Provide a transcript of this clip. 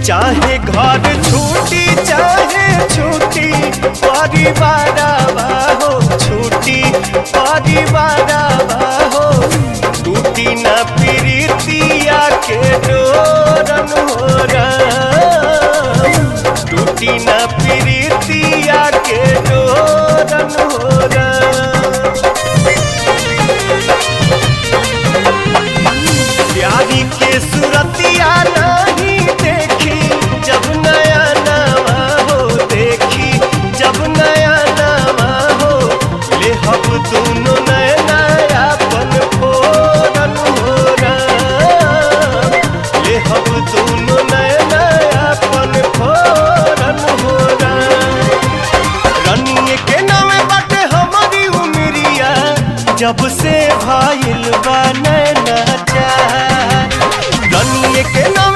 चाहे घर छूटी चाहे छूटी परिवार हो, छूटी परिवार हो, टूटी न प्रीतिया के डोरन हो राम, टूटी न प्रीतिया के डोरन हो राम। प्यारी के सूरतिया नहीं देखी जब नया नवा हो, देखी जब नया नवा हो, ले हम दोनों नया अपन फोरन हो राम, ले हम दोनों नया अपन फोरन हो राम। रनिए के नाम बाटे हमारी उमरिया जब से भाईल बा